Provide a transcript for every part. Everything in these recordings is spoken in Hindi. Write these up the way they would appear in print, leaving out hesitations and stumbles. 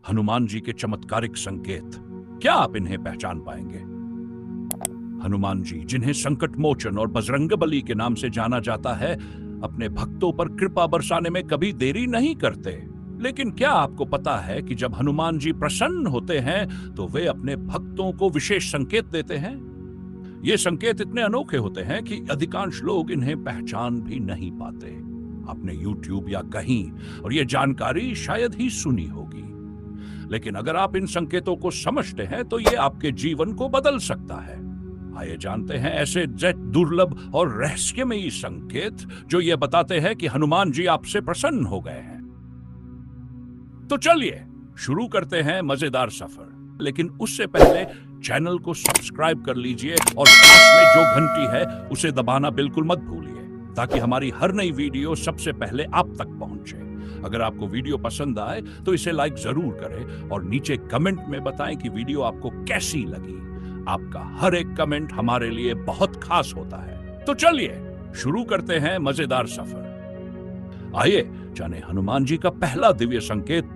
हनुमान जी के चमत्कारिक संकेत, क्या आप इन्हें पहचान पाएंगे? हनुमान जी, जिन्हें संकट मोचन और बजरंगबली के नाम से जाना जाता है, अपने भक्तों पर कृपा बरसाने में कभी देरी नहीं करते। लेकिन क्या आपको पता है कि जब हनुमान जी प्रसन्न होते हैं तो वे अपने भक्तों को विशेष संकेत देते हैं? ये संकेत इतने अनोखे होते हैं कि अधिकांश लोग इन्हें पहचान भी नहीं पाते। आपने YouTube या कहीं और ये जानकारी शायद ही सुनी होगी, लेकिन अगर आप इन संकेतों को समझते हैं तो ये आपके जीवन को बदल सकता है। आइए जानते हैं ऐसे दुर्लभ और रहस्यमयी संकेत जो ये बताते हैं कि हनुमान जी आपसे प्रसन्न हो गए हैं। तो चलिए शुरू करते हैं मजेदार सफर, लेकिन उससे पहले चैनल को सब्सक्राइब कर लीजिए और पास में जो घंटी है उसे दबाना बिल्कुल मत भूलिए, ताकि हमारी हर नई वीडियो सबसे पहले आप तक पहुंचे। अगर आपको वीडियो पसंद आए तो इसे लाइक जरूर करें और नीचे कमेंट में बताएं कि वीडियो आपको कैसी लगी। आपका हर एक कमेंट हमारे लिए बहुत खास होता है। तो चलिए शुरू करते हैं मजेदार सफर। आइए जाने हनुमान जी का पहला दिव्य संकेत,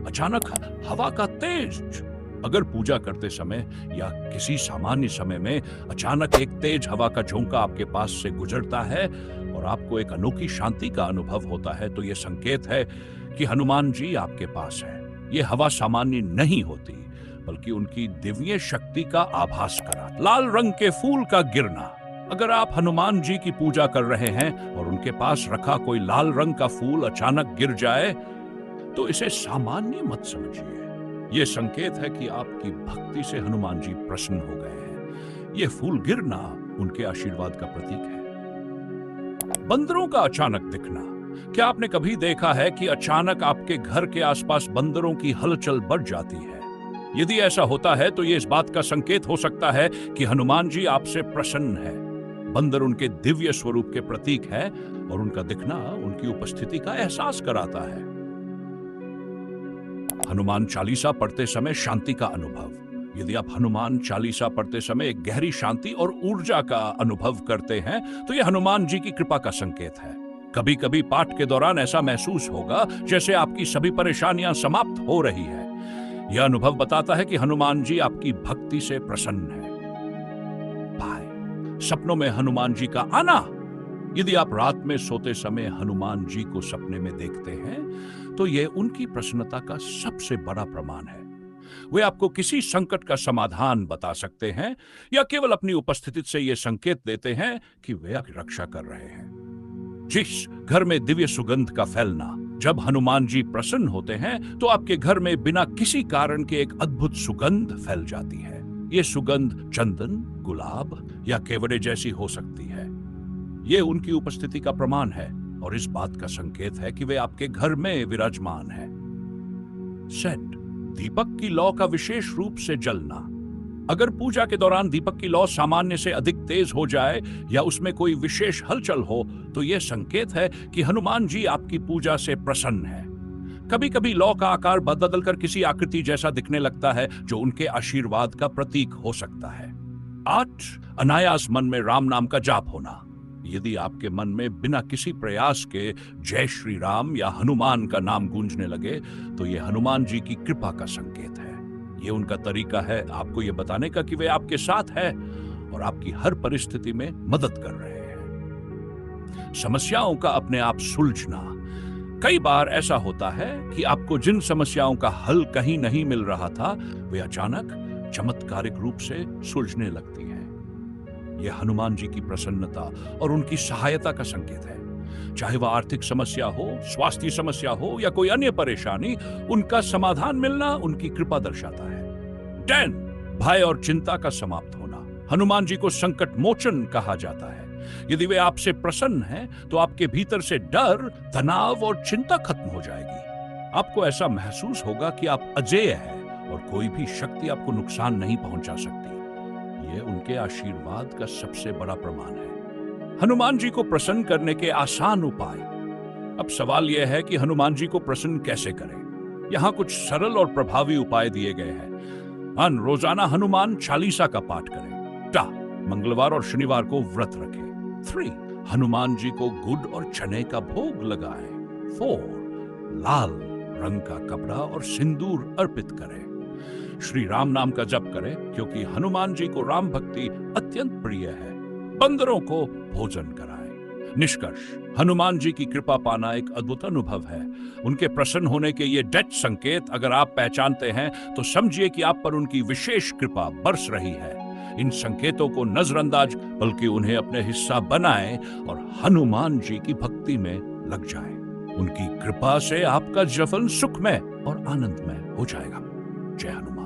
अचानक हवा का तेज। अगर पूजा करते समय या किसी सामान्य समय में अचानक एक तेज हवा का झोंका आपके पास से गुजरता है और आपको एक अनोखी शांति का अनुभव होता है, तो यह संकेत है कि हनुमान जी आपके पास है। यह हवा सामान्य नहीं होती, बल्कि उनकी दिव्य शक्ति का आभास कराती। लाल रंग के फूल का गिरना। अगर आप हनुमान जी की पूजा कर रहे हैं और उनके पास रखा कोई लाल रंग का फूल अचानक गिर जाए तो इसे सामान्य मत समझिए। यह संकेत है कि आपकी भक्ति से हनुमान जी प्रसन्न हो गए हैं। यह फूल गिरना उनके आशीर्वाद का प्रतीक है। बंदरों का अचानक दिखना। क्या आपने कभी देखा है कि अचानक आपके घर के आसपास बंदरों की हलचल बढ़ जाती है? यदि ऐसा होता है तो यह इस बात का संकेत हो सकता है कि हनुमान जी आपसे प्रसन्न है। बंदर उनके दिव्य स्वरूप के प्रतीक है और उनका दिखना उनकी उपस्थिति का एहसास कराता है। हनुमान चालीसा पढ़ते समय शांति का अनुभव। यदि आप हनुमान चालीसा पढ़ते समय एक गहरी शांति और ऊर्जा का अनुभव करते हैं तो यह हनुमान जी की कृपा का संकेत है। कभी कभी पाठ के दौरान ऐसा महसूस होगा जैसे आपकी सभी परेशानियां समाप्त हो रही है। यह अनुभव बताता है कि हनुमान जी आपकी भक्ति से प्रसन्न है। सपनों में हनुमान जी का आना। यदि आप रात में सोते समय हनुमान जी को सपने में देखते हैं तो यह उनकी प्रसन्नता का सबसे बड़ा प्रमाण है। वे आपको किसी संकट का समाधान बता सकते हैं या केवल अपनी उपस्थिति से यह संकेत देते हैं कि वे आपकी रक्षा कर रहे हैं। जिस घर में दिव्य सुगंध का फैलना। जब हनुमान जी प्रसन्न होते हैं तो आपके घर में बिना किसी कारण के एक अद्भुत सुगंध फैल जाती है। यह सुगंध चंदन, गुलाब या केवड़े जैसी हो सकती है। यह उनकी उपस्थिति का प्रमाण है और इस बात का संकेत है कि वे आपके घर में विराजमान है। सेंट, दीपक की लौ का विशेष रूप से जलना। अगर पूजा के दौरान दीपक की लौ सामान्य से अधिक तेज हो जाए या उसमें कोई विशेष हलचल हो तो यह संकेत है कि हनुमान जी आपकी पूजा से प्रसन्न है। कभी कभी लौ का आकार बदलकर किसी आकृति जैसा दिखने लगता है जो उनके आशीर्वाद का प्रतीक हो सकता है। 8, अनायास मन में राम नाम का जाप होना। यदि आपके मन में बिना किसी प्रयास के जय श्री राम या हनुमान का नाम गूंजने लगे तो यह हनुमान जी की कृपा का संकेत है। यह उनका तरीका है आपको यह बताने का कि वे आपके साथ हैं और आपकी हर परिस्थिति में मदद कर रहे हैं। समस्याओं का अपने आप सुलझना। कई बार ऐसा होता है कि आपको जिन समस्याओं का हल कहीं नहीं मिल रहा था वे अचानक चमत्कारिक रूप से सुलझने लगती हैं। यह हनुमान जी की प्रसन्नता और उनकी सहायता का संकेत है। चाहे वह आर्थिक समस्या हो, स्वास्थ्य समस्या हो या कोई अन्य परेशानी, उनका समाधान मिलना उनकी कृपा दर्शाता है। 10, भय और चिंता का समाप्त होना। हनुमान जी को संकट मोचन कहा जाता है। यदि वे आपसे प्रसन्न हैं तो आपके भीतर से डर, तनाव और चिंता खत्म हो जाएगी। आपको ऐसा महसूस होगा कि आप अजेय हैं और कोई भी शक्ति आपको नुकसान नहीं पहुंचा सकती। यह उनके आशीर्वाद का सबसे बड़ा प्रमाण है। हनुमान जी को प्रसन्न करने के आसान उपाय। अब सवाल यह है कि हनुमान जी को प्रसन्न कैसे करें। यहाँ कुछ सरल और प्रभावी उपाय दिए गए हैं। रोजाना हनुमान चालीसा का पाठ करें। 2, मंगलवार और शनिवार को व्रत रखें। 3, हनुमान जी को गुड़ और चने का भोग लगाएं। 4, लाल रंग का कपड़ा और सिंदूर अर्पित करें। श्री राम नाम का जप करें, क्योंकि हनुमान जी को राम भक्ति अत्यंत प्रिय है। बंदरों को भोजन कराएं। निष्कर्ष, हनुमान जी की कृपा पाना एक अद्भुत अनुभव है। उनके प्रसन्न होने के ये डच संकेत अगर आप पहचानते हैं तो समझिए कि आप पर उनकी विशेष कृपा बरस रही है। इन संकेतों को नजरअंदाज बल्कि उन्हें अपने हिस्सा बनाएं और हनुमान जी की भक्ति में लग जाएं। उनकी कृपा से आपका जीवन सुखमय और आनंदमय हो जाएगा। जय हनुमान।